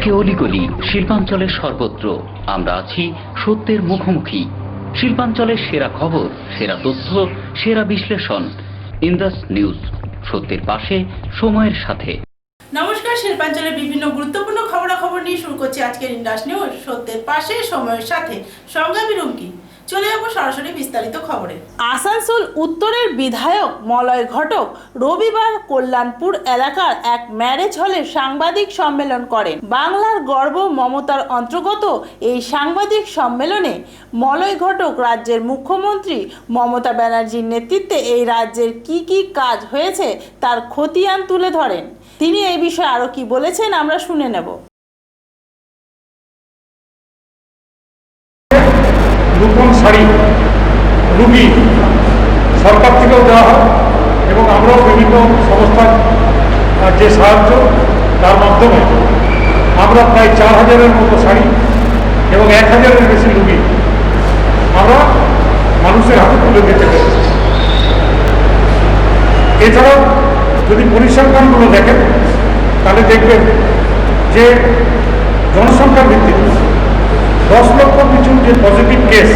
প্রতিটি অলিগলি শিল্পাঞ্চলের সর্বত্র আমরা আছি সত্যের মুখোমুখি। শিল্পাঞ্চলের সেরা খবর, সেরা তথ্য, সেরা বিশ্লেষণ। ইন্দাস নিউজ, সত্যের পাশে, সময়ের সাথে। নমস্কার, শিল্পাঞ্চলের বিভিন্ন গুরুত্বপূর্ণ খবরাখবর নিয়ে শুরু করছি আজকের ইন্দাস নিউজ, সত্যের পাশে, সময়ের সাথে। সঙ্গে আমি রুমকি। চলে যাবো সরাসরি বিস্তারিত খবরে। আসানসোল উত্তরের বিধায়ক মলয় ঘটক রবিবার কল্যাণপুর এলাকার এক ম্যারেজ হলে সাংবাদিক সম্মেলন করেন। বাংলার গর্ব মমতার অন্তর্গত এই সাংবাদিক সম্মেলনে মলয় ঘটক রাজ্যের মুখ্যমন্ত্রী মমতা ব্যানার্জির নেতৃত্বে এই রাজ্যের কি কাজ হয়েছে তার খতিয়ান তুলে ধরেন। তিনি এই বিষয়ে আরো কি বলেছেন আমরা শুনে নেব। নতুন শাড়ি রুগী সরকার থেকেও দেওয়া হয় এবং আমরাও বিভিন্ন সংস্থার যে সাহায্য তার মাধ্যমে আমরা প্রায় 4000-এর মতো শাড়ি এবং 1000-এর বেশি রুগী আমরা মানুষের হাতে তুলে দিতে পেরেছি। এছাড়াও যদি পরিসংখ্যানগুলো দেখেন তাহলে দেখবেন যে জনসংখ্যার ভিত্তিতে 10 লক্ষ পিছু যে পজিটিভ কেস,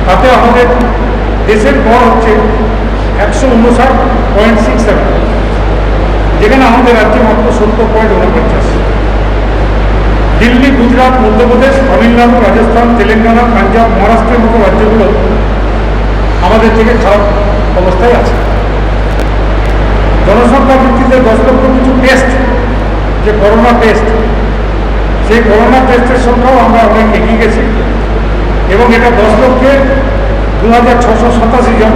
তাতে আমাদের দেশের গড় হচ্ছে 159.67, যেখানে আমাদের রাজ্যে মাত্র 70.49। দিল্লি, গুজরাট, মধ্যপ্রদেশ, তামিলনাড়ু, রাজস্থান, তেলেঙ্গানা, পাঞ্জাব, মহারাষ্ট্রের মতো রাজ্যগুলো আমাদের থেকে খারাপ অবস্থায় আছে। জনসংখ্যার ভিত্তিতে 10 লক্ষ কিছু টেস্ট, যে করোনা টেস্ট, সেই করোনা টেস্টের সংখ্যাও আমরা অনেক এগিয়ে গেছি এবং এটা 10 লক্ষে 2687 জন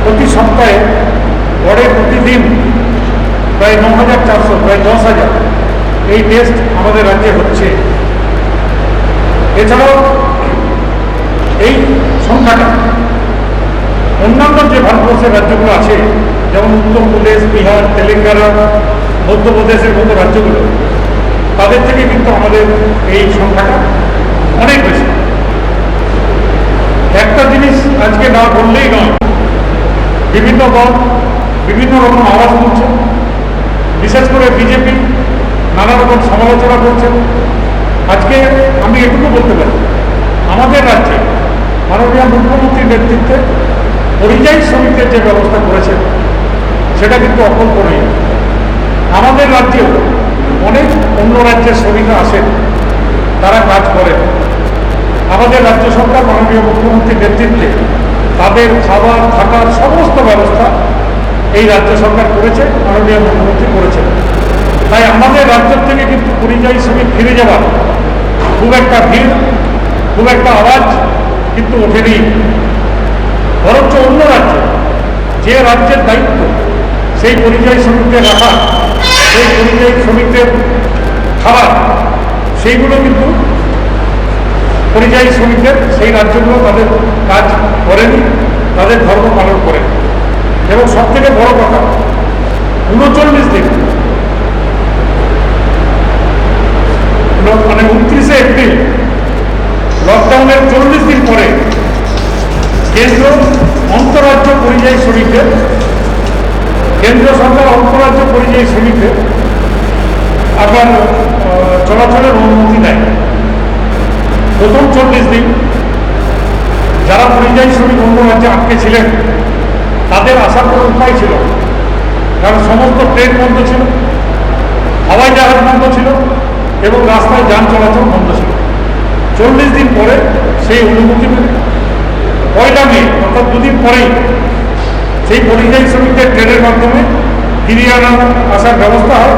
প্রতি সপ্তাহে, গড়ে প্রতিদিন প্রায় 9400, প্রায় 10,000 এই টেস্ট আমাদের রাজ্যে হচ্ছে। এছাড়াও এই সংখ্যাটা অন্যান্য যে ভারতবর্ষের রাজ্যগুলো আছে, যেমন উত্তরপ্রদেশ, বিহার, তেলেঙ্গানা, মধ্যপ্রদেশের মতো রাজ্যগুলো, তাদের থেকে কিন্তু আমাদের এই সংখ্যাটা অনেক বেশি। একটা জিনিস আজকে না বললেই নয়, বিভিন্ন দল বিভিন্ন রকম আওয়াজ তুলছে, বিশেষ করে বিজেপি নানা রকম সমালোচনা করছেন। আজকে আমি এটুকু বলতে পারি, আমাদের রাজ্যে মাননীয় মুখ্যমন্ত্রীর নেতৃত্বে পরিযায়ী শ্রমিকদের যে ব্যবস্থা করেছেন সেটা কিন্তু অকল্পনীয়। আমাদের রাজ্যেও অনেক অন্য রাজ্যের শ্রমিকরা আসেন, তারা কাজ করেন। আমাদের রাজ্য সরকার মাননীয় মুখ্যমন্ত্রীর নেতৃত্বে তাদের খাবার, থাকার সমস্ত ব্যবস্থা এই রাজ্য সরকার করেছে, মাননীয় মুখ্যমন্ত্রী করেছেন। তাই আমাদের রাজ্য থেকে কিন্তু পরিযায়ী শ্রমিক ফিরে যাওয়ার খুব একটা ভিড়, খুব একটা আওয়াজ কিন্তু ওঠেনি। বরঞ্চ অন্য রাজ্যে, যে রাজ্যের দায়িত্ব সেই পরিযায়ী শ্রমিকদের রাখা, সেই পরিযায়ী শ্রমিকদের খাবার, সেইগুলো কিন্তু পরিযায়ী শ্রমিকদের সেই রাজ্যগুলো তাদের কাজ করেনি, তাদের ধর্ম পালন করেন। এবং সব থেকে বড় কথা, 39 দিন, মানে 29শে এপ্রিল লকডাউনের 40 দিন পরে কেন্দ্র অন্তরাজ্য পরিযায়ী শ্রমিকদের, কেন্দ্র সরকার অন্তরাজ্য পরিযায়ী শ্রমিকদের আবার চলাচলের অনুমতি দেয়। প্রথম 40 দিন যারা পরিযায়ী শ্রমিক অন্য রাজ্যে আটকে ছিলেন তাদের আসার কোনো উপায় ছিল, কারণ সমস্ত ট্রেন বন্ধ ছিল, হাওয়াই জাহাজ বন্ধ ছিল এবং রাস্তায় যান চলাচল বন্ধ ছিল। 40 দিন পরে সেই অনুমতি পেলে 1 মে, অর্থাৎ 2 দিন পরেই সেই পরিযায়ী শ্রমিকদের ট্রেনের মাধ্যমে ফিরিয়ে আসার ব্যবস্থা হয়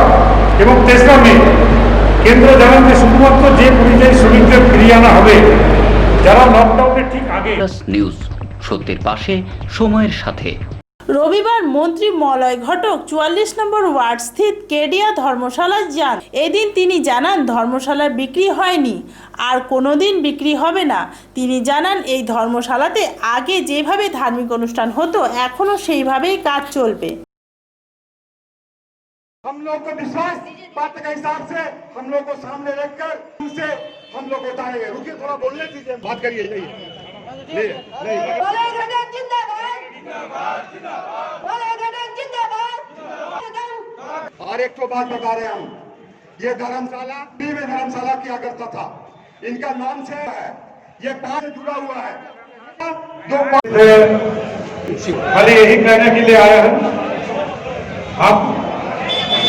এবং 3রা মে কেন্দ্র জানান যে শুধুমাত্র যে পরিযায়ী শ্রমিকদের ফিরিয়ে আনা হবে যারা লকডাউনের ঠিক আগে। নিউজ, সত্যের পাশে, সময়ের সাথে। রবিবার মন্ত্রী মলয় ঘটক 44 নম্বর ওয়ার্ড স্থিত কেডিয়া ধর্মশালায় যান। এদিন তিনি জানান ধর্মশালায় বিক্রি হয়নি, আর কোনোদিন বিক্রি হবে না। তিনি জানান এই ধর্মশালাতে আগে যেভাবে ধার্মিক অনুষ্ঠান হতো এখনো সেইভাবেই কাজ চলবে। हम लोग को विश्वास बात के हिसाब से हम लोग को सामने रखकर उनसे हम लोग उठाएंगे। रुकिए, थोड़ा बोलने दीजिए, बात करिए। और एक तो बात बता रहे हम, ये धर्मशाला में धर्मशाला किया करता था। इनका नाम से है, ये 5 जुड़ा हुआ है। खाली यही कहने के लिए आया है, आप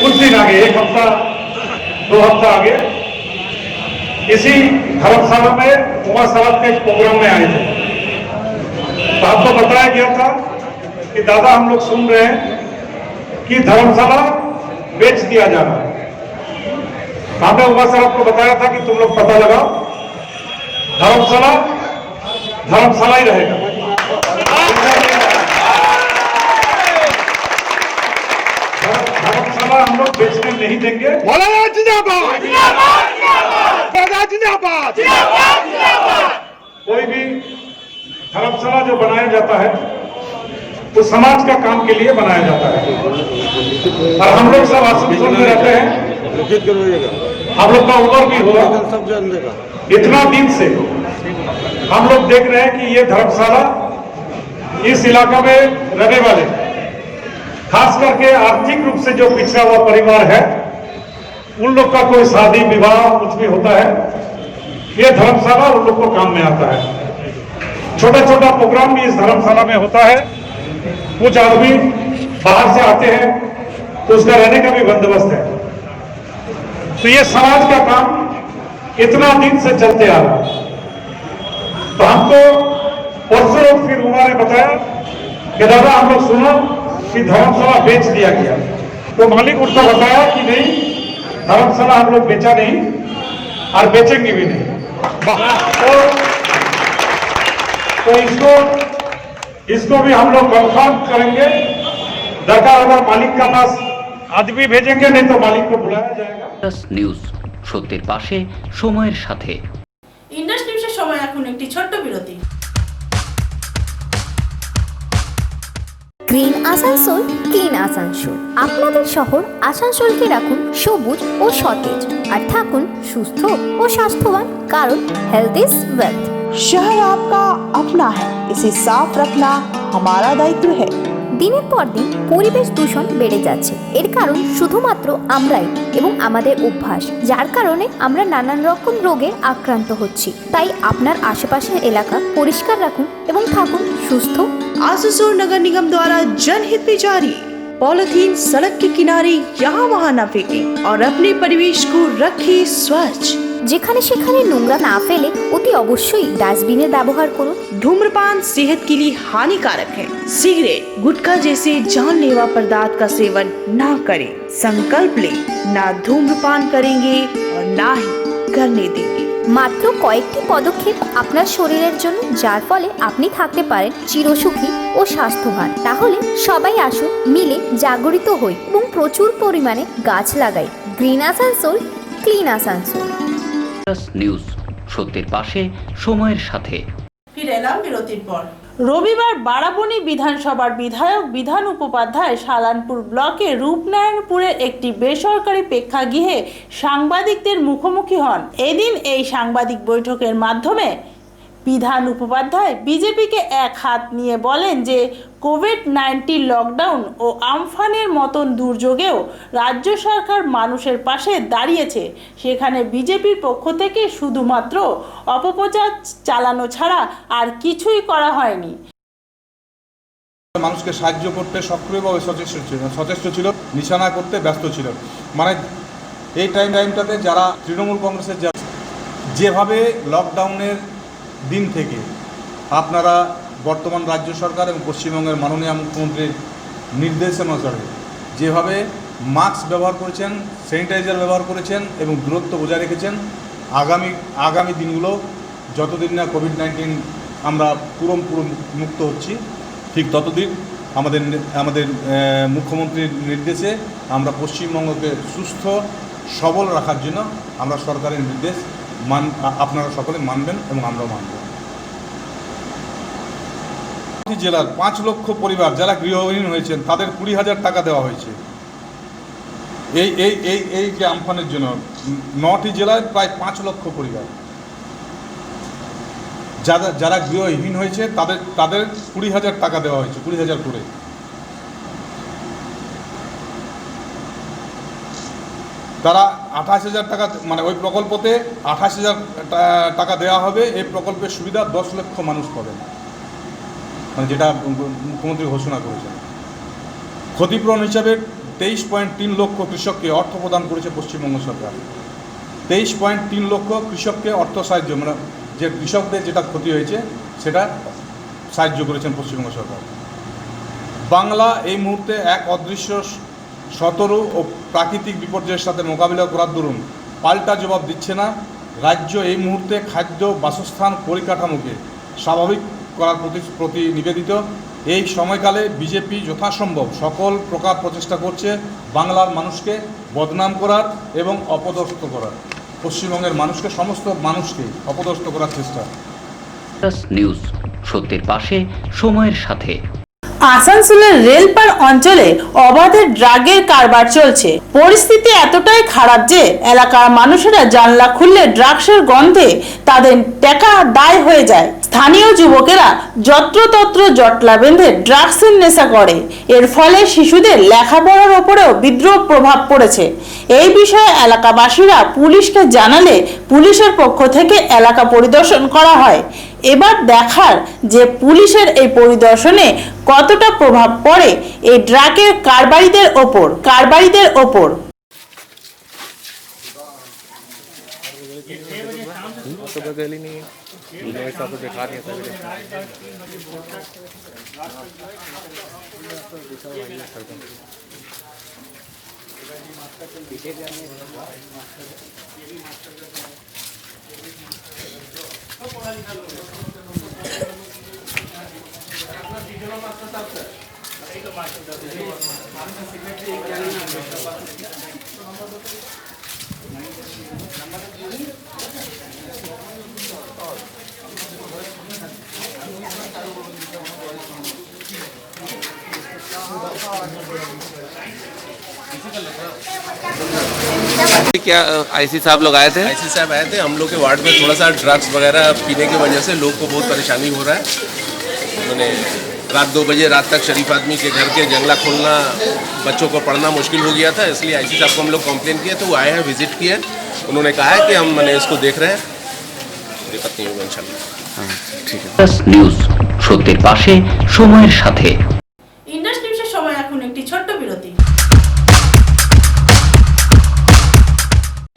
कुछ दिन आगे, 1 हफ्ता 2 हफ्ता आगे इसी धर्मशाला में उमा सराफ के एक प्रोग्राम में आए थे। तो आपको बताया गया था कि दादा हम लोग सुन रहे हैं कि धर्मशाला बेच दिया जा रहा है। हमने उमा सराफ को बताया था कि तुम लोग पता लगाओ, धर्मशाला धर्मशाला ही रहेगा। धर्मशाला हम लोग बेचने नहीं देंगे। मौलाना जिंदाबाद, जिंदाबाद, जिंदाबाद। कोई भी धर्मशाला जो बनाया जाता है वो समाज का काम के लिए बनाया जाता है। और हम लोग सब आसनसोल में रहते हैं, हम लोग का उम्र भी हुआ, इतना दिन से हम लोग देख रहे हैं कि ये धर्मशाला इस इलाका में रहने वाले, खास करके आर्थिक रूप से जो पिछड़ा हुआ परिवार है, उन लोग का कोई शादी विवाह कुछ भी होता है, ये धर्मशाला उन लोग को काम में आता है। छोटा छोटा प्रोग्राम भी इस धर्मशाला में होता है। कुछ आदमी बाहर से आते हैं तो उसका रहने का भी बंदोबस्त है। तो ये समाज का काम इतना दिन से चलते आ रहा है। तो हमको परसों फिर उमा ने बताया कि दादा हम लोग सुना कि धर्मशाला बेच दिया गया। तो मालिक उनको बताया कि नहीं, धर्मशाला हम लोग बेचा नहीं और बेचेंगे भी नहीं। तो इसको भी हम लोग कंफर्म करेंगे। दरकार अगर मालिक का पास आदमी भेजेंगे, नहीं तो मालिक को बुलाया जाएगा। নিউজ, সত্যের পাশে সময়ের সাথে। ইন্ডাস নিউজের সময় এখন একটি ছোট্ট বিরতি। Green Asansol, clean Asansol. আপনাদের শহর আসানসোলকে রাখুন সবুজ ও সতেজ, আর থাকুন সুস্থ ও স্বাস্থ্যবান, কারণ হেলথ ইজ ওয়েলথ। शहर आपका अपना है, इसे साफ रखना हमारा दायित्व है। দিনের পর দিন পরিবেশ দূষণ বেড়ে যাচ্ছে। এর কারণ শুধুমাত্র আমরাই এবং আমাদের অভ্যাস, যার কারণে আমরা নানান রকম রোগে আক্রান্ত হচ্ছি। তাই আপনার আশেপাশের এলাকা পরিষ্কার রাখুন এবং থাকুন সুস্থ। आसनसोल नगर निगम द्वारा जनहित में जारी। पॉलिथीन सड़क के किनारे यहाँ वहाँ न फेंकें और अपने परिवेश को रखें स्वच्छ। যেখানে সেখানে নোংরা না ফেলে অতি অবশ্যই ডাস্টবিনের ব্যবহার করুন। धूम्रपान सेहत के लिए हानिकारक है। सिगरेट, गुटखा जैसे जानलेवा पदार्थ का सेवन ना करें। संकल्प ले, ना धूम्रपान करेंगे और ना ही करने देंगे। মাত্র কয়েকটি পদক্ষেপ আপনার শরীরের জন্য, যার ফলে আপনি থাকতে পারেন চিরসুখী ও স্বাস্থ্যবান। তাহলে সবাই আসুন, মিলে জাগরিত হই এবং প্রচুর পরিমাণে গাছ লাগাই। Green Asansol, clean Asansol. News, সত্যের পাশে সময়ের সাথে। ফিরে এলাম বিরতির পর। রবিবার বারাবণী বিধানসভার বিধায়ক বিধান উপাধ্যায় সালানপুর ব্লকের রূপনারায়ণপুরের একটি বেসরকারি প্রেক্ষাগৃহে সাংবাদিকদের মুখোমুখি হন। এদিন এই সাংবাদিক বৈঠকের মাধ্যমে বিধান উপাধ্যায় বিজেপিকে এক হাত নিয়ে বলেন যে কোভিড-19 লকডাউন ও আমফানের মতন দুর্যোগেও রাজ্য সরকার মানুষের পাশে দাঁড়িয়েছে। সেখানে বিজেপির পক্ষ থেকে শুধুমাত্র অপপ্রচার চালানো ছাড়া আর কিছুই করা হয়নি। মানুষকে সাহায্য করতে সক্রিয়ভাবে সচেষ্ট ছিল, নিশানা করতে ব্যস্ত ছিল। মানে এই টাইমটাতে যারা তৃণমূল কংগ্রেসের যেভাবে লকডাউনের দিন থেকে আপনারা বর্তমান রাজ্য সরকার এবং পশ্চিমবঙ্গের মাননীয় মুখ্যমন্ত্রীর নির্দেশানুসারে যেভাবে মাস্ক ব্যবহার করেছেন, স্যানিটাইজার ব্যবহার করেছেন এবং দূরত্ব বজায় রেখেছেন, আগামী দিনগুলো যতদিন না কোভিড-19 আমরা পুরো মুক্ত হচ্ছি, ঠিক ততদিন আমাদের মুখ্যমন্ত্রীর নির্দেশে আমরা পশ্চিমবঙ্গকে সুস্থ সবল রাখার জন্য আমরা সরকারের নির্দেশ আপনারা সকলে মানবেন এবং আমরাও মানব। জেলার 5 লক্ষ পরিবার যারা গৃহহীন হয়েছেন তাদের 20,000 টাকা দেওয়া হয়েছে। এই যে আমফানের জন্য 9টি জেলায় প্রায় 5 লক্ষ পরিবার যারা গৃহহীন হয়েছে তাদের 20,000 টাকা দেওয়া হয়েছে, 20,000 করে। তারা 28,000 টাকা, মানে ওই প্রকল্পতে 28,000 টাকা দেওয়া হবে। এই প্রকল্পের সুবিধা 10 লক্ষ মানুষ পাবেন, মানে যেটা মুখ্যমন্ত্রী ঘোষণা করেছেন। ক্ষতিপূরণ হিসাবে 23.3 লক্ষ কৃষককে অর্থ প্রদান করেছে পশ্চিমবঙ্গ সরকার। 23.3 লক্ষ কৃষককে অর্থ সাহায্য, মানে যে কৃষকদের যেটা ক্ষতি হয়েছে সেটা সাহায্য করেছেন পশ্চিমবঙ্গ সরকার। বাংলা এই মুহূর্তে এক অদৃশ্য শতরু ও প্রাকৃতিক বিপর্যয়ের সাথে মোকাবিলা করার দরুন পাল্টা জবাব দিচ্ছে না। রাজ্য এই মুহূর্তে খাদ্য, বাসস্থান, পরিকাঠামোকে স্বাভাবিক করার প্রতি নিবেদিত। এই সময়কালে বিজেপি যথাসম্ভব সকল প্রকার প্রচেষ্টা করছে বাংলার মানুষকে বদনাম করার এবং অপদস্থ করার। পশ্চিমবঙ্গের মানুষকে, সমস্ত মানুষকে অপদস্থ করার চেষ্টা। নিউজ, সত্যের পাশে, সময়ের সাথে। আসানসোলের রেলপার অঞ্চলে অবাধে ড্রাগের কারবার চলছে। পরিস্থিতি এতটাই খারাপ যে এলাকার মানুষেরা জানলা খুললে ড্রাগসের গন্ধে তাদের টাকা দায় হয়ে যায়। স্থানীয় যুবকেরা যত্রতত্র জটলা বেঁধে ড্রাগসের নেশা করে। এর ফলে শিশুদের লেখাপড়ার ওপরেও বিদ্রূপ প্রভাব পড়েছে। এই বিষয়ে এলাকাবাসীরা পুলিশকে জানালে পুলিশের পক্ষ থেকে এলাকা পরিদর্শন করা হয়। এবার দেখার যে পুলিশের এই পরিদর্শনে কতটা প্রভাব পড়ে এই ড্রাগের কারবারিদের ওপর। क्या आईसी साहब लोग आए थे? आईसी साहब आए थे। हम लोग के वार्ड में थोड़ा सा ड्रग्स वगैरह पीने की वजह से लोग को बहुत परेशानी हो रहा है। उन्होंने रात 2 बजे रात तक शरीफ आदमी के घर के जंगला खोलना, बच्चों को पढ़ना मुश्किल हो गया था। इसलिए आईसी साहब को हम लोग कंप्लेन किए तो वो आए हैं, विजिट किए। उन्होंने कहा है कि हम इसको देख रहे हैं, दिक्कत नहीं होगा इंशाल्लाह। নিউজ, সত্যের পাশে, সময়ের সাথে। ইন্ডাস নিউজের সময় এখন একটি ছোট্ট বিরতি।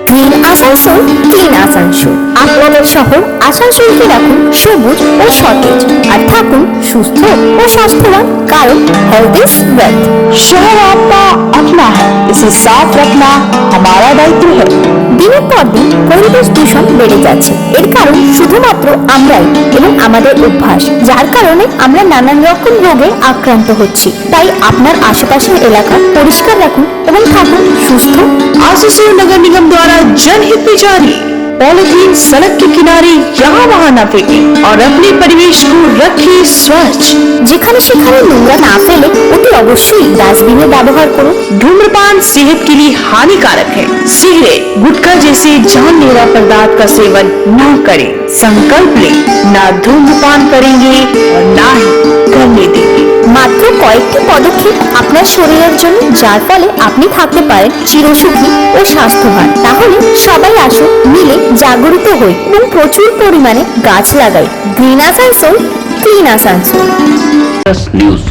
Green Asansol, clean Asansol. আপনাদের শহর আসানসোলকে রাখুন সবুজ ও সতেজ, আর থাকুন সুস্থ ও স্বাস্থ্যবান, কারণ হেলথ ইজ ওয়েলথ। शहर आपका अपना है, इसे साफ रखना हमारा दायित्व है। দিনের পর দিন পরিবেশ দূষণ বেড়ে যাচ্ছে। এর কারণ শুধুমাত্র আমরাই এবং আমাদের অভ্যাস, যার কারণে আমরা নানান রকম রোগে আক্রান্ত হচ্ছি। তাই আপনার আশেপাশের এলাকা পরিষ্কার রাখুন এবং থাকুন সুস্থ। आसुसोल नगर निगम द्वारा जनहित में जारी। पॉलीथीन सड़क के किनारे यहाँ वहाँ न फेंके और अपने परिवेश को रखिए स्वच्छ। যেখানে সেখানে নোংরা না ফেলে অতি অবশ্যই ডাস্টবিনের ব্যবহার করুন। धूम्रपान सेहत के लिए हानिकारक है। सिगरेट, गुटखा जैसे जानलेवा पदार्थ का सेवन न करें। संकल्प ले, ना धूम्रपान करेंगे और ना ही करने देंगे। মাত্র কয়েকটি পদক্ষেপ আপনার শরীরের জন্য, যার ফলে আপনি থাকতে পারেন চিরসুখী ও স্বাস্থ্যবান। তাহলে সবাই আসুন, মিলে জাগরিত হই এবং প্রচুর পরিমাণে গাছ লাগাই। Green Asansol, clean Asansol. News,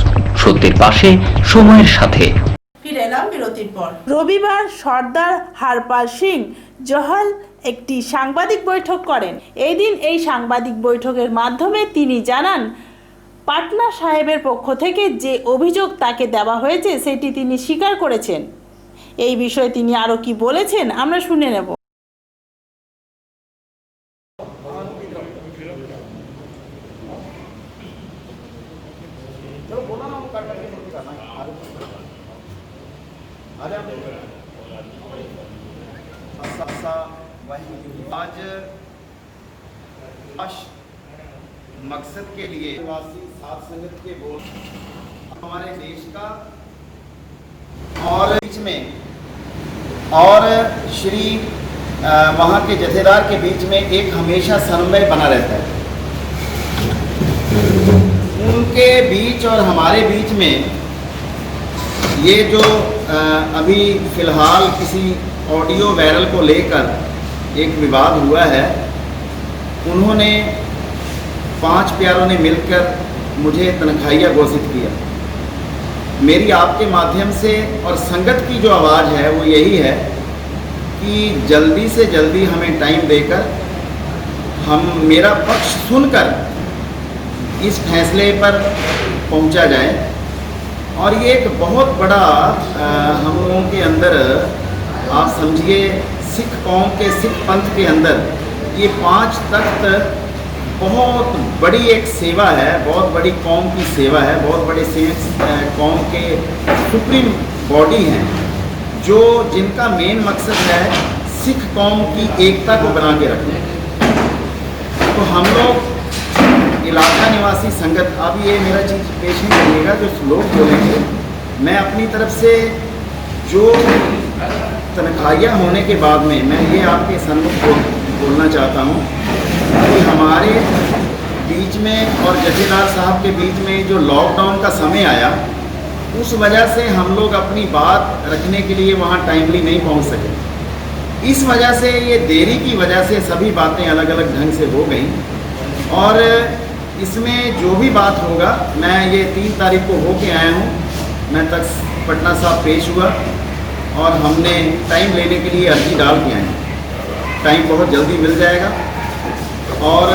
সত্যের পাশে, সময়ের সাথে। ফিরে এলাম বিরতির পর। রবিবার সর্দার হারপাল সিং জহল একটি সাংবাদিক বৈঠক করেন। এই দিন এই সাংবাদিক বৈঠকের মাধ্যমে তিনি জানান, পাটনা সাহেবের পক্ষ থেকে যে অভিযোগ তাকে দেওয়া হয়েছে সেটি তিনি স্বীকার করেছেন। এই বিষয়ে তিনি আরও কি বলেছেন আমরা শুনে নেব। आज मकसद के लिए सात संगत के बोल हमारे देश का और बीच में और श्री वहाँ के जथेदार के बीच में एक हमेशा समन्वय बना रहता है। उनके बीच और हमारे बीच में ये जो अभी फिलहाल किसी ऑडियो वायरल को लेकर एक विवाद हुआ है, उन्होंने 5 प्यारों ने मिलकर मुझे तनख्वाहिया घोषित किया। मेरी आपके माध्यम से और संगत की जो आवाज़ है वो यही है कि जल्दी से जल्दी हमें टाइम देकर हम मेरा पक्ष सुनकर इस फैसले पर पहुंचा जाए। और ये एक बहुत बड़ा हम लोगों के अंदर, आप समझिए सिख कौम के, सिख पंथ के अंदर ये 5 तख्त बहुत बड़ी एक सेवा है, बहुत बड़ी कौम की सेवा है, बहुत बड़े कौम के सुप्रीम बॉडी हैं जो जिनका मेन मकसद है सिख कौम की एकता को बना के रखना। तो हम लोग इलाका निवासी संगत, अब ये मेरा चीज़ पेश नहीं करिएगा, जो लोग बोलेंगे, मैं अपनी तरफ से जो तनख्वाहियाँ होने के बाद में मैं ये आपके सम्मुख बोलना चाहता हूँ कि हमारे बीच में और जथेदार साहब के बीच में जो लॉकडाउन का समय आया, उस वजह से हम लोग अपनी बात रखने के लिए वहाँ टाइमली नहीं पहुँच सके। इस वजह से, ये देरी की वजह से सभी बातें अलग अलग ढंग से हो गई। और इसमें जो भी बात होगा, मैं ये 3 तारीख को होके आया हूँ, मैं तक पटना साहब पेश हुआ और हमने टाइम लेने के लिए अर्जी डाल के आए। टाइम बहुत जल्दी मिल जाएगा। और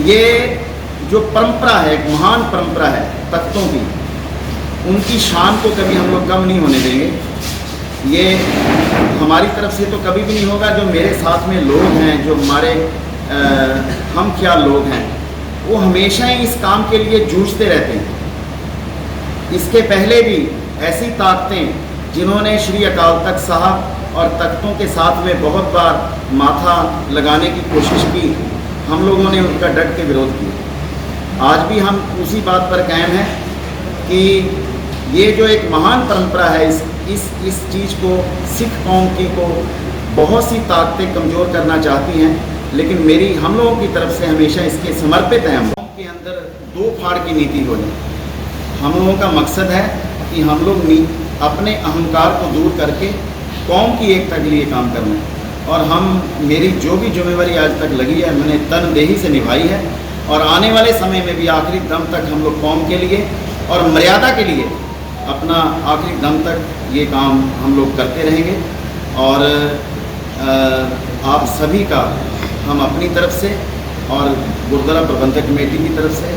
ये जो परंपरा है, एक महान परंपरा है तख्तों की, उनकी शान को कभी हम लोग कम नहीं होने देंगे। ये हमारी तरफ से तो कभी भी नहीं होगा। जो मेरे साथ में लोग हैं, जो हमारे हम क्या लोग हैं, वो हमेशा ही इस काम के लिए जूझते रहते हैं। इसके पहले भी ऐसी ताकतें जिन्होंने श्री अकाल तख्त साहब और तख्तों के साथ में बहुत बार माथा लगाने की कोशिश की, हम लोगों ने उनका डट के विरोध किया। आज भी हम उसी बात पर कायम हैं कि ये जो एक महान परंपरा है, इस चीज़ को सिख कौम की को बहुत सी ताकतें कमज़ोर करना चाहती हैं, लेकिन हम लोगों की तरफ से हमेशा इसके समर्पित हैं। हम लोगों के अंदर 2 फाड़ की नीति हो जाए। हम लोगों का मकसद है कि हम लोग अपने अहंकार को दूर करके कौम की एकता के लिए काम करना है। और मेरी जो भी जिम्मेवारी आज तक लगी है, मैंने तनदेही से निभाई है। और आने वाले समय में भी आखिरी दम तक हम लोग कौम के लिए और मर्यादा के लिए अपना आखिरी दम तक ये काम हम लोग करते रहेंगे। और आप सभी का हम अपनी तरफ से और गुरुद्वारा प्रबंधक कमेटी की तरफ से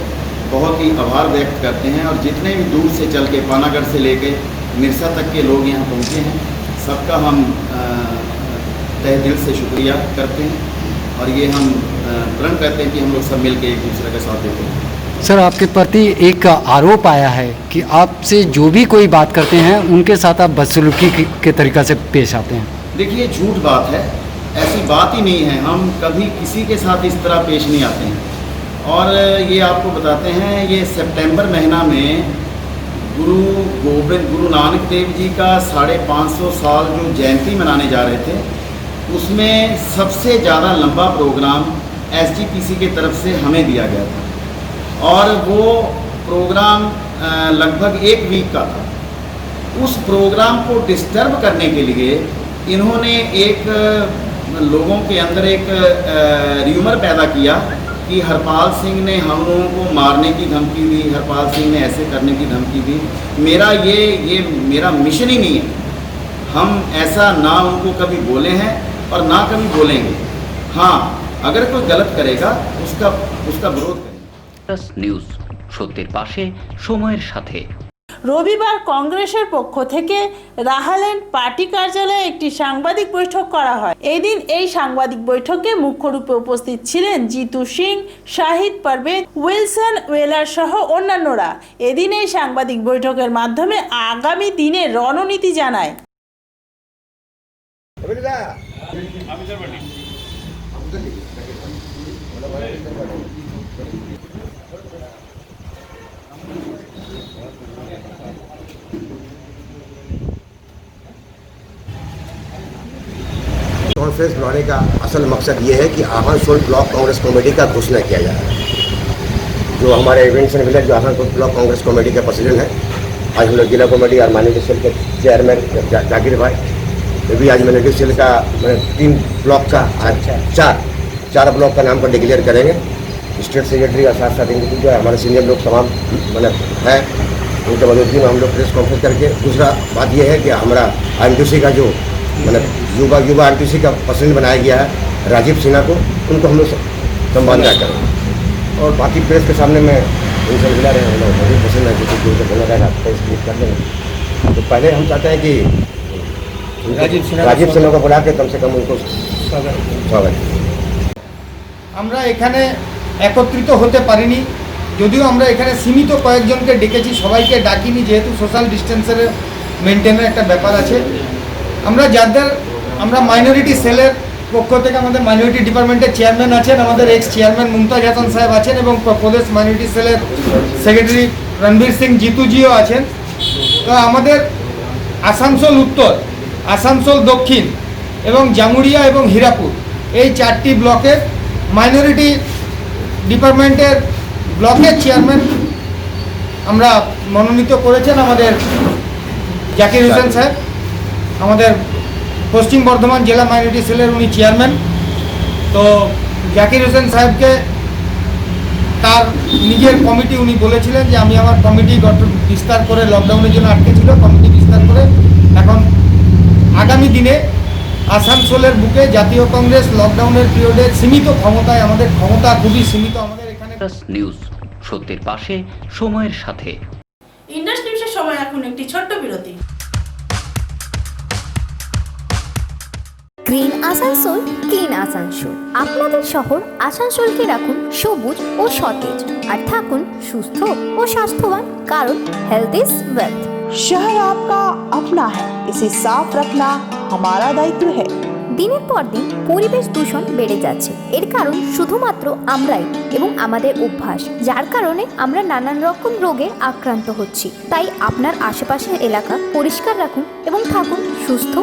बहुत ही आभार व्यक्त करते हैं। और जितने भी दूर से चल के पानागढ़ से लेके मिर्सा तक के लोग यहाँ पहुँचे हैं, सबका हम तहे दिल से शुक्रिया करते हैं। और ये हम प्रण करते हैं कि हम लोग सब मिलके एक दूसरे का साथ देते हैं। सर, आपके प्रति एक आरोप आया है कि आपसे जो भी कोई बात करते हैं उनके साथ आप बदसलूकी के तरीक़ा से पेश आते हैं। देखिए, झूठ बात है, ऐसी बात ही नहीं है। हम कभी किसी के साथ इस तरह पेश नहीं आते हैं। और ये आपको बताते हैं, ये सितंबर महीना में गुरु नानक देव जी का 550 साल जो जयंती मनाने जा रहे थे, उसमें सबसे ज़्यादा लंबा प्रोग्राम SGPC की तरफ से हमें दिया गया था। और वो प्रोग्राम लगभग 1 वीक का था। उस प्रोग्राम को डिस्टर्ब करने के लिए इन्होंने लोगों के अंदर एक र्यूमर पैदा किया कि हरपाल सिंह ने हम लोगों को मारने की धमकी दी, हरपाल सिंह ने ऐसे करने की धमकी दी। मेरा मिशन ही नहीं है। हम ऐसा ना उनको कभी बोले हैं और ना कभी बोलेंगे। हाँ, अगर कोई गलत करेगा उसका विरोध करेंगे। নিউজ, সত্যের পাশে, সময়ের সাথে। রবিবার কংগ্রেসের পক্ষ থেকে রাহালেন্ড পার্টি কার্যালয়ে একটি সাংবাদিক বৈঠক করা হয়। এদিন এই সাংবাদিক বৈঠকে মুখ্য রূপে উপস্থিত ছিলেন জিতু সিং, শাহিদ পারভেজ, উইলসন ওয়েলার সহ অন্যান্যরা। এদিন এই সাংবাদিক বৈঠকের মাধ্যমে আগামী দিনের রণনীতি জানায়। कॉन्फ्रेंस बुलाने का असल मकसद ये है कि आसनसोल ब्लॉक कांग्रेस कमेटी का घोषणा किया जाए। जो हमारे विंसन विलेज जो आसनसोल ब्लॉक कांग्रेस कमेटी के प्रेसिडेंट हैं, आज हम लोग जिला कमेटी और माननीय सेल के चेयरमैन जाकिर भाई अभी आज माइनॉरिटी सेल का मैंने 3 ब्लॉक का आज चार ब्लॉक का नाम पर डिक्लेयर करेंगे। स्टेट सेक्रेटरी और साथ साथ इनके जो हमारे सीनियर लोग तमाम मतलब है, उनके मौजूदगी में हम लोग प्रेस कॉन्फ्रेंस करके दूसरा बात यह है कि हमारा RMTC का जो मतलब युवा RMTC का प्रेसिडेंट बनाया गया है राजीव सिन्हा को, उनको हम लोग संबोधित करेंगे। और बाकी प्रेस के सामने में उनसे मिला रहे हैं, हम लोग पसंद है जो बोला रहेगा प्रेस क्लिप कर देंगे। तो पहले हम चाहते हैं कि राजीव सिन्हा को बुला के कम से कम उनको स्वागत। আমরা এখানে একত্রিত হতে পারিনি, যদিও আমরা এখানে সীমিত কয়েকজনকে ডেকেছি, সবাইকে ডাকিনি, যেহেতু সোশ্যাল ডিস্টেন্সের মেনটেনের একটা ব্যাপার আছে। আমরা মাইনরিটি সেলের পক্ষ থেকে আমাদের মাইনরিটি ডিপার্টমেন্টের চেয়ারম্যান আছেন, আমাদের এক্স চেয়ারম্যান মুমতাজ হাসান সাহেব আছেন এবং প্রদেশ মাইনরিটি সেলের সেক্রেটারি রণবীর সিং জিতুজিও আছেন। তো আমাদের আসানসোল উত্তর, আসানসোল দক্ষিণ এবং জামুরিয়া এবং হীরাপুর এই 4টি ব্লকের মাইনরিটি ডিপার্টমেন্টের ব্লকের চেয়ারম্যান আমরা মনোনীত করেছেন আমাদের জাকির হোসেন সাহেব। আমাদের পশ্চিম বর্ধমান জেলা মাইনরিটি সেলের উনি চেয়ারম্যান। তো জাকির হোসেন সাহেবকে তার নিজের কমিটি উনি বলেছিলেন যে আমি আমার কমিটি বিস্তার করে, লকডাউনের জন্য আটকে ছিল, কমিটি বিস্তার করে এখন আগামী দিনে আসানসোলের বুকে জাতীয় কংগ্রেস লকডাউনের পিরিয়ডে সীমিত ক্ষমতায়, আমাদের ক্ষমতা খুবই সীমিত, আমাদের এখানে নিউজ সত্যের পাশে সময়ের সাথে। ইন্ডাস নিউজের সময় এখন একটি ছোট্ট বিরতি। Green Asansol, clean Asansol. আপনাদের শহর আসানসোলকে রাখুন সবুজ ও সতেজ, আর থাকুন সুস্থ ও স্বাস্থ্যবান, কারণ হেলথ ইজ ওয়েলথ। शहर आपका अपना है, इसे साफ रखना हमारा दायित्व है। দিনের পর দিন পরিবেশ দূষণ বেড়ে যাচ্ছে, এর কারণ শুধুমাত্র আমরাই এবং আমাদের অভ্যাস, যার কারণে আমরা নানান রকম রোগে আক্রান্ত হচ্ছি। তাই আপনার আশেপাশের এলাকা পরিষ্কার রাখুন এবং থাকুন সুস্থ।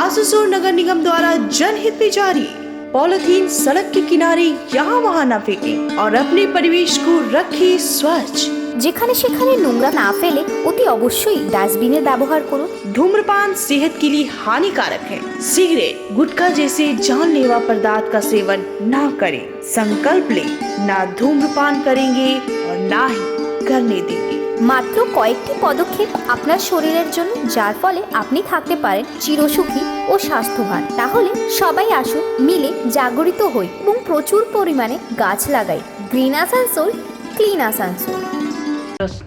आसुसोल नगर निगम द्वारा जनहित में जारी। पॉलिथीन सड़क के किनारे यहाँ वहाँ न फेंकें और अपने परिवेश को रखें स्वच्छ। যেখানে সেখানে নোংরা না ফেলে অতি অবশ্যই ডাস্টবিনের ব্যবহার করুন। धूम्रपान सेहत के लिए हानिकारक है। सिगरेट, गुटखा जैसे जानलेवा पदार्थ का सेवन ना करें। संकल्प लें, ना धूम्रपान करेंगे और ना ही करने देंगे। মাত্র কয়েকটি পদক্ষেপ আপনার শরীরের জন্য, যার ফলে আপনি থাকতে পারেন চিরসুখী ও স্বাস্থ্যবান। তাহলে সবাই আসুন, মিলে জাগরিত হই এবং প্রচুর পরিমাণে গাছ লাগাই। Green Asansol, clean Asansol.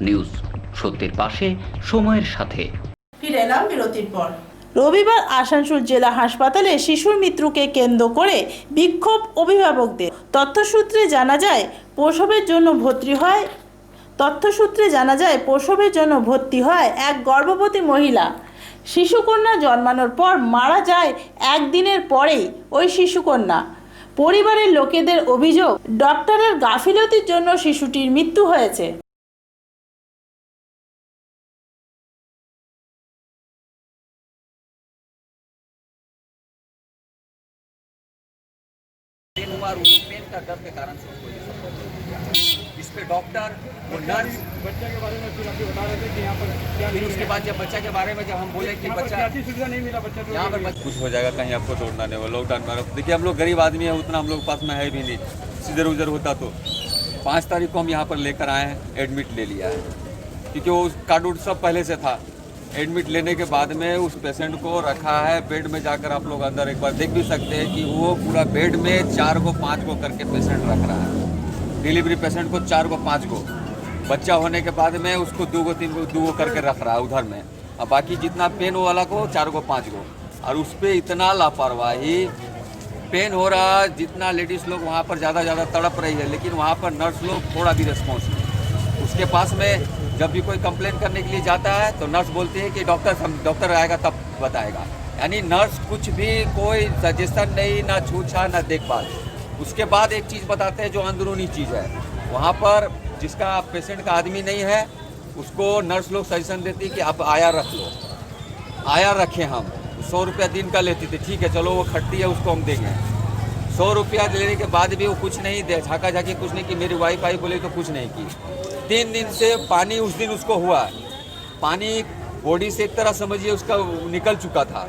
News সত্যের পাশে সময়ের সাথে। ফিরে এলাম বিরতির পর। রবিবার আসানসোল জেলা হাসপাতালে শিশুর মৃত্যুকে কেন্দ্র করে বিক্ষোভ অভিভাবকদের। তথ্যসূত্রে জানা যায় প্রসবের জন্য ভর্তি হয় এক গর্ভবতী মহিলা। শিশুকন্যা জন্মানোর পর মারা যায় একদিনের পরেই ওই শিশুকন্যা। পরিবারের লোকেদের অভিযোগ, ডক্টরের গাফিলতির জন্য শিশুটির মৃত্যু হয়েছে। पेन का दर्द के कारण से उनको ये सब प्रॉब्लम हो गया है। इस पे डॉक्टर और नर्स, बच्चा के बारे में फिर अभी बता रहे थे कि यहाँ पर क्या फिर उसके बाद जब बच्चा के बारे में जब हम बोले कि बच्चा सुविधा नहीं मिला, बच्चा यहाँ पर कुछ हो जाएगा, कहीं आपको दौड़ना नहीं होगा। लॉकडाउन में देखिए हम लोग गरीब आदमी है, उतना हम लोग पास में है भी नहीं। सीजर उजर होता तो 5 तारीख को हम यहाँ पर लेकर आए हैं, एडमिट ले लिया है, क्योंकि वो कार्ड उड सब पहले से था। एडमिट लेने के बाद में उस पेशेंट को रखा है बेड में, जाकर आप लोग अंदर एक बार देख भी सकते हैं कि वो पूरा बेड में 4 को 5 को करके पेशेंट रख रहा है। डिलीवरी पेशेंट को 4 को 5 को, बच्चा होने के बाद में उसको 2 को 3 को 2 को करके रख रहा है उधर में, और बाकी जितना पेन वो वाला को 4 को 5 को। और उस पर इतना लापरवाही, पेन हो रहा, जितना लेडीज़ लोग वहाँ पर ज़्यादा तड़प रही है, लेकिन वहाँ पर नर्स लोग थोड़ा भी रिस्पॉन्स नहीं। उसके पास में जब भी कोई कंप्लेन करने के लिए जाता है तो नर्स बोलती है कि डॉक्टर आएगा तब बताएगा। यानी नर्स कुछ भी कोई सजेशन नहीं, ना छूछा ना देखभाल। उसके बाद एक चीज़ बताते हैं जो अंदरूनी चीज़ है, वहाँ पर जिसका पेशेंट का आदमी नहीं है उसको नर्स लोग सजेशन देती है कि आप आया रख लो। आया रखें हम 100 रुपया दिन का लेती थी, ठीक है चलो वो खट्टी है उसको हम देंगे। 100 रुपया लेने के बाद भी वो कुछ नहीं दे, झाका झाकी कुछ नहीं की। मेरी वाइफ आई बोले तो कुछ नहीं की। 3 दिन से पानी उस दिन उसको हुआ, पानी बॉडी से एक तरह समझिए उसका निकल चुका था।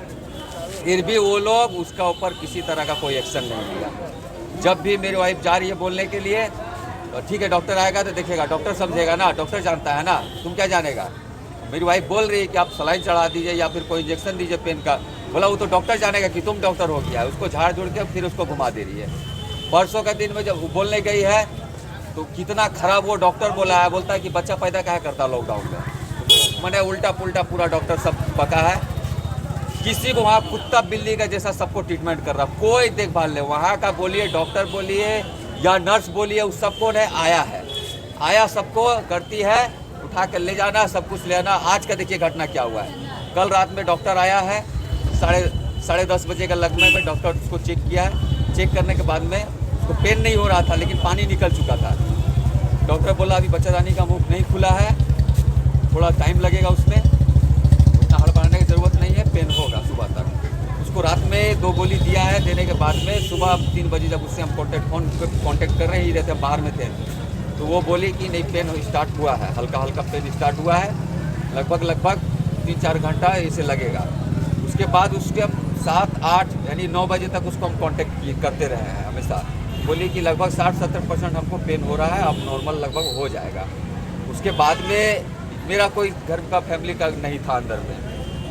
फिर भी वो लोग उसका ऊपर किसी तरह का कोई एक्शन नहीं लिया। जब भी मेरी वाइफ जा रही है बोलने के लिए, तो ठीक है डॉक्टर आएगा तो देखेगा, डॉक्टर समझेगा ना, डॉक्टर जानता है ना, तुम क्या जानेगा। मेरी वाइफ बोल रही है कि आप सलाइन चढ़ा दीजिए या फिर कोई इंजेक्शन दीजिए पेन का, बोला वो तो डॉक्टर जानेगा कि तुम डॉक्टर हो गया है। उसको झाड़ झुड़ के फिर उसको घुमा दे रही है। परसों का दिन में जब वो बोलने गई है तो कितना खराब वो डॉक्टर बोला है, बोलता है कि बच्चा पैदा क्या करता लॉकडाउन में। तो मैंने उल्टा पुल्टा पूरा डॉक्टर सब पका है। किसी को वहाँ कुत्ता बिल्ली का जैसा सबको ट्रीटमेंट कर रहा, कोई देखभाल नहीं। वहाँ का बोलिए डॉक्टर बोलिए या नर्स बोलिए, उस सबको ने आया सबको करती है, उठा कर ले जाना, सब कुछ ले आना। आज का देखिए घटना क्या हुआ है। कल रात में डॉक्टर आया है, साढ़े 10 बजे का लगभग में डॉक्टर उसको चेक किया है। चेक करने के बाद में उसको पेन नहीं हो रहा था, लेकिन पानी निकल चुका था। डॉक्टर बोला अभी बच्चादानी का मुंह नहीं खुला है, थोड़ा टाइम लगेगा उसमें, उतना हड़बड़ाने की ज़रूरत नहीं है, पेन होगा सुबह तक। उसको रात में 2 गोली दिया है, देने के बाद में सुबह 3 बजे जब उससे हम कॉन्टेक्ट कर रहे ही रहते, बाहर में थे, तो वो बोली कि नहीं पेन स्टार्ट हुआ है, हल्का हल्का पेन स्टार्ट हुआ है, लगभग 3-4 घंटा इसे लगेगा। उसके बाद उसके हम 7-8 यानी 9 बजे तक उसको हम कांटेक्ट करते रहे हैं हमेशा। बोली कि लगभग 60-70% हमको पेन हो रहा है, अब नॉर्मल लगभग हो जाएगा। उसके बाद में मेरा कोई घर का फैमिली का नहीं था अंदर में,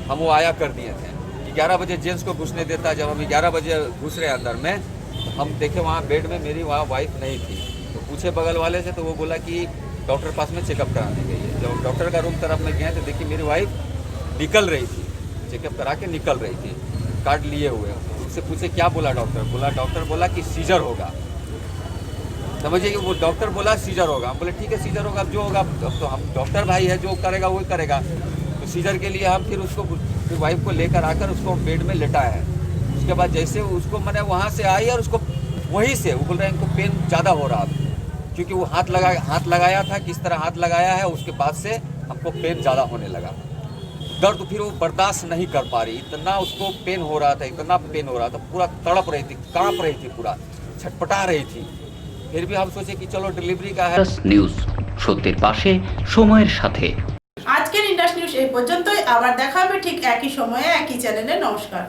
हम वो आया कर दिए थे। 11 बजे जेंट्स को घुसने देता, जब हम 11 बजे घुस रहे अंदर में तो हम देखे वहाँ बेड में मेरी वहाँ वाइफ नहीं थी। तो पूछे बगल वाले से, तो वो बोला कि डॉक्टर पास में चेकअप कराने गई है। जब हम डॉक्टर का रूम तरफ में गए तो देखिए मेरी वाइफ निकल रही थी, चेकअप करा के निकल रही थी, कार्ड लिए हुए। उससे पूछे क्या बोला डॉक्टर बोला कि सीजर होगा। समझिए कि वो डॉक्टर बोला सीजर होगा। हम बोले ठीक है सीजर होगा, अब जो होगा तो हम डॉक्टर भाई है, जो करेगा वही करेगा। तो सीजर के लिए हम फिर उसको फिर वाइफ को लेकर आकर उसको बेड में लेटाए हैं। उसके बाद जैसे उसको मैंने वहाँ से आई और उसको वहीं से वो बोल रहे हैं इनको पेन ज़्यादा हो रहा है, क्योंकि वो हाथ लगाया था, किस तरह हाथ लगाया है, उसके बाद से हमको पेन ज़्यादा होने लगा। दर्द फिर वो बर्दाश्त नहीं कर पा रही, इतना उसको पेन हो रहा था, इतना पेन हो रहा था, पूरा तड़प रही थी, कांप रही थी, पूरा छटपटा रही थी। फिर भी हम सोचे कि चलो डिलीवरी का है। নিউজ সত্যের পাশে সময়ের সাথে। আজকের ইন্ডাস নিউজ এই পর্যন্তই, আবার দেখা হবে ঠিক একই সময়ে একই চ্যানেলে। নমস্কার।